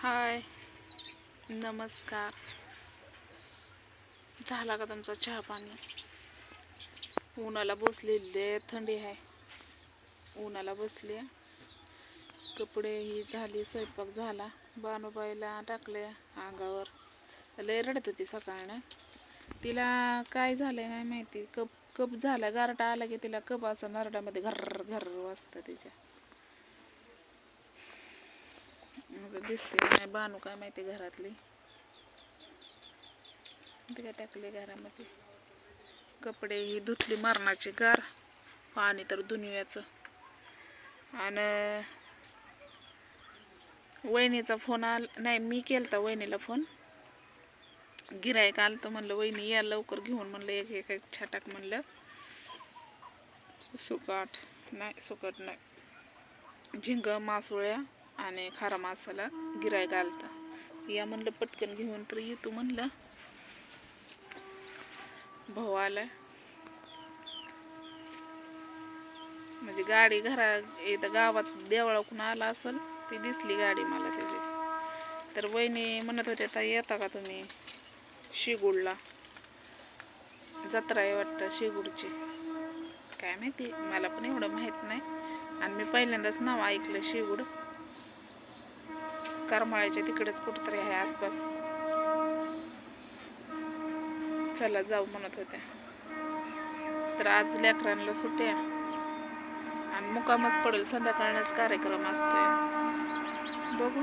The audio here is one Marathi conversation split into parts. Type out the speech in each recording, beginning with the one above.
हाय, नमस्कार. झाला का तुमचा चहा पाणी? उन्हाला बसलेले, थंडी आहे. उन्हाला बसले. कपडे ही झाली, स्वयंपाक झाला. बानूबाईला टाकले अंगावर. लय रडत होती सकाळनं. तिला काय झालंय नाही माहिती. कप कप झाला, गारटा आला की तिला कप असं नरड्यामध्ये घर घर वाजतं तिच्या. दिसते का नाही बानू काय माहिती घरातली. ते काय टाकले घरामध्ये. कपडे ही धुतली मरणाची गार. पाणी तर दुनियाचं. आणि वहिनीचा फोन आला नाही, मी केलता वहिनीला फोन. गिरायक आलं तर म्हणलं वहिनी या लवकर घेऊन, म्हणलं एक एक एक छटाक म्हणलं. सुकट नाही, झिंग मासोळ्या आणि खारा मसाला गिरायक आलता. या म्हणलं पटकन घेऊन, तर येतो म्हणलं. भाऊ आलाय. म्हणजे गाडी इथं गावात देवळाकडून आला असेल, ती दिसली गाडी मला त्याची. तर वहिनी म्हणत होते ताई येता का तुम्ही शिगुडला? जत्रा आहे वाटतं शिगुडची, काय माहिती, मला पण एवढं माहित नाही. आणि मी पहिल्यांदाच नाव ऐकलं शिगुड. करमाळ्याच्या तिकडेच कुठतरी आहे आसपास. चला जाऊ म्हणत होत्या. तर आज लेकरांना सुट्ट्या आणि मुकामच पडेल, संध्याकाळनंच कार्यक्रम असतोय. बघू,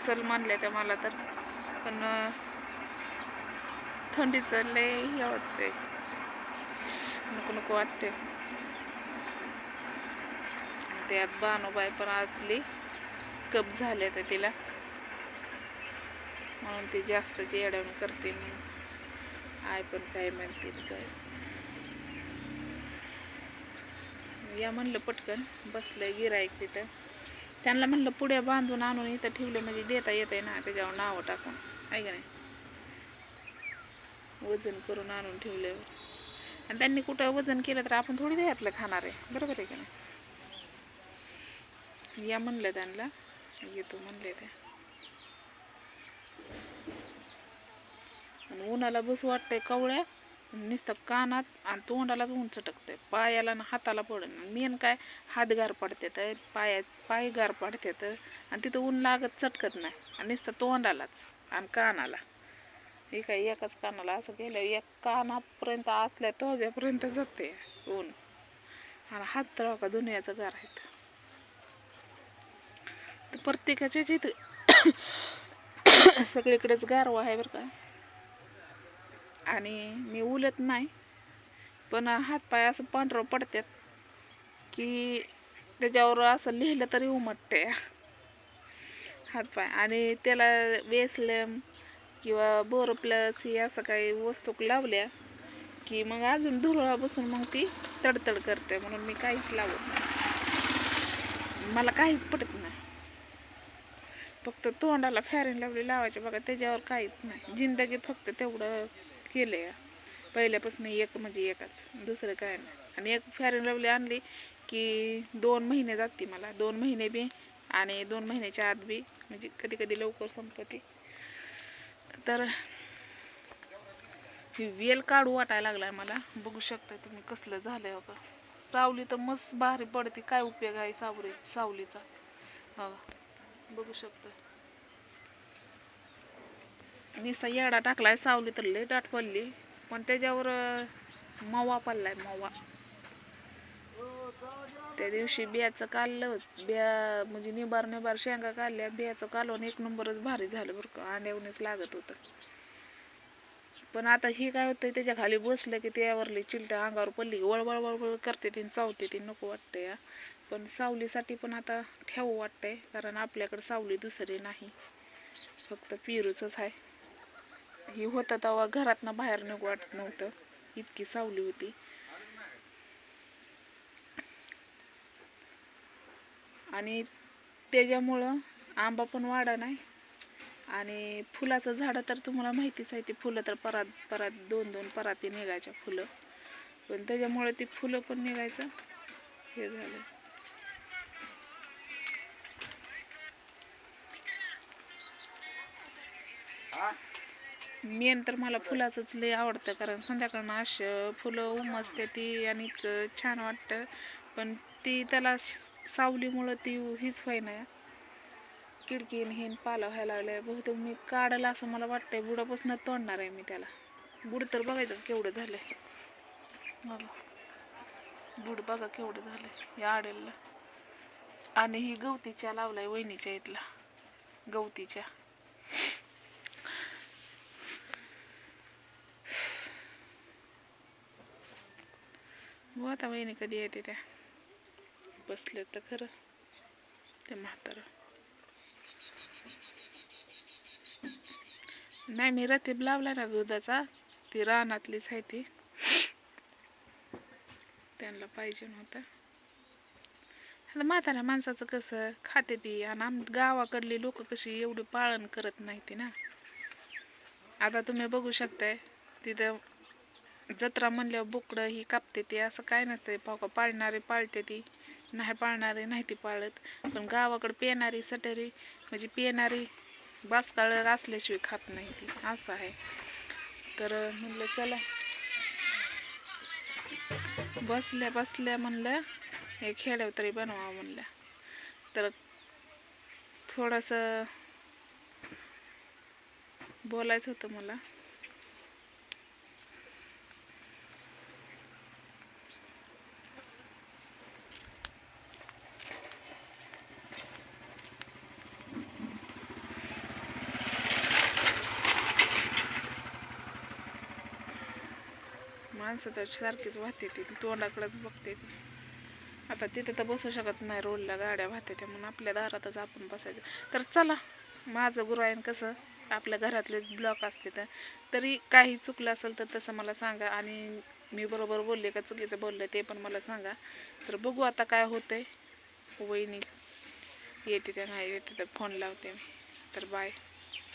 चल म्हणल्या त्या मला तर. पण थंडीचं लय हे वाटतंय, नको नको वाटते. त्यात बानूबाई पण आतली कप झाले तर तिला, म्हणून ती जास्त येडवण करते. आय पण काय म्हणते काय. या म्हणलं पटकन, बसलंय गिराईक तिथं. त्यांना म्हणलं पुढे बांधून आणून इथं ठेवलं म्हणजे देता येते ना, त्याच्यावर नावं टाकून, आहे का नाही. वजन करून आणून ठेवल्यावर. आणि त्यांनी कुठं वजन केलं तर आपण थोडी द्यायतलं खाणार आहे, बरोबर आहे का नाही. या म्हणलं त्यांना, येतो म्हणले त्या. आणि उन्हाला बस वाटतंय कवळ्या, नुसतं कानात आणि तोंडालाच ऊन चटकतंय, पायाला आणि हाताला पडन. मेन काय, हात गार पडतात, पाय गार पडतात, आणि तिथं ऊन लागत चटकत नाही. आणि नुसतं तोंडालाच आणि कानाला. हे काय एकाच कानाला असं गेलं, एक कानापर्यंत आतल्या तोब्यापर्यंत जाते ऊन. आणि हात तर का दुनियाचं गार आहेत. तर प्रत्येकाच्याच इथं सगळीकडेच गारवा आहे बरं का. आणि मी उलत नाही, पण हातपाय असं पांढरं पडतात की त्याच्यावर असं लिहिलं तरी उमटते हातपाय. आणि त्याला वेसलम किंवा बोरोप्लस ही असं काही वस्तू लावल्या की मग अजून धुरळा बसून मग ती तडतड करते. म्हणून मी काहीच लावत नाही, मला काहीच पटत नाही. फक्त तोंडाला फॅरेन लवली लावायचे बघा, त्याच्यावर काहीच नाही. जिंदगीत फक्त तेवढं केलंय पहिल्यापासून, एक म्हणजे एकच, दुसरं काय नाही. आणि एक फॅरेन लवली आणली की 2 महिने जाते मला, 2 महिने बी आणि 2 महिन्याच्या आत बी, म्हणजे कधी कधी लवकर संपते. तर वेल काढू वाटायला लागलाय मला. बघू शकता तुम्ही कसलं झालंय बघा. सावली तर मस्त भारी पडते, काय उपयोग आहे सावलीचा बघा. बघू शकता नुसता येडा टाकलाय. सावली तर लय दाट पडली, पण त्याच्यावर मवा पडलाय, मवा. त्या दिवशी बियाचं काढलं, बिया म्हणजे निबार शेंगा काढल्या, बियाचं कालवून 1 नंबरच भारी झालं बरं का, अंड्यावरच लागत होतं. पण आता हे काय होतंय, त्याच्या खाली बसलं की त्यावरली चिलटा अंगावर पडली वळवळ वळवळ करते ती, चावते ती, नको वाटतंय. पण सावलीसाठी पण आता ठेवू वाटतंय, कारण आपल्याकडे सावली दुसरी नाही, फक्त पिरूच आहे. ही होतं तेव्हा घरातनं बाहेर नको वाटत नव्हतं, इतकी सावली होती. आणि त्याच्यामुळं आंबा पण वाढा नाही. आणि फुलाचं झाडं तर तुम्हाला माहितीच आहे, ती फुलं तर परात 2-2 पराती निघायच्या फुलं, पण त्याच्यामुळे ती फुलं पण निघायचं हे झालं. मेन तर मला फुलाचंच लय आवडतं, कारण संध्याकाळनं अशी फुलं उमसते ती आणि इतकं छान वाटतं. पण ती त्याला सावलीमुळं ती हीच होईना, किडकीन हेन पाला व्हायला लागलाय. बहुतेक मी काढलं असं मला वाटतंय, बुडापासून तोडणार आहे मी त्याला. बुड तर बघायचं केवढं झालंय बघा, बुड बघा केवढं झालंय या आडेलला. आणि ही गवतीच्या लावलाय वहिनीच्या इथला, गवतीच्या. हो आता वहिनी कधी येते त्या, बसले तर खरं ते म्हातारं. नाही मी रतीब लावला ना दुधाचा, ती रानातलीच आहे ती, त्यांना पाहिजे नव्हतं. आता म्हाताऱ्या माणसाचं कसं खाते ती, आणि गावाकडली लोक कशी एवढी पाळण करत नाही ती ना. आता तुम्ही बघू शकताय तिथं जत्रा म्हणल्यावर बोकडं ही कापते ती, असं काय नसतंय. पाळणारे पाळते ती, नाही पाळणारे नाही ती पाळत. पण गावाकडे पेणारी सटरी म्हणजे पेणारी बासकाळ असल्याशिवाय खात नाही ती, असं आहे. तर म्हणलं चला बसल्या बसल्या म्हणलं हे खेड्यावर तरी बनवा म्हणलं. तर थोडंसं बोलायचं होतं मला. माणसं तर सारखीच वाहते ती, तोंडाकडेच बघते ती. आता तिथं तर बसू शकत नाही, रोडला गाड्या वाहते त्या, म्हणून आपल्या दारातच आपण बसायचं. तर चला, माझं गुरायन कसं आपल्या घरातले ब्लॉक असते तर तरी काही चुकलं असेल तर तसं मला सांगा, आणि मी बरोबर बोलले का चुकीचं बोललं ते पण मला सांगा. तर बघू आता काय होतंय. वहिनी येते त्या नाही येते तर फोन लावते मी. तर बाय.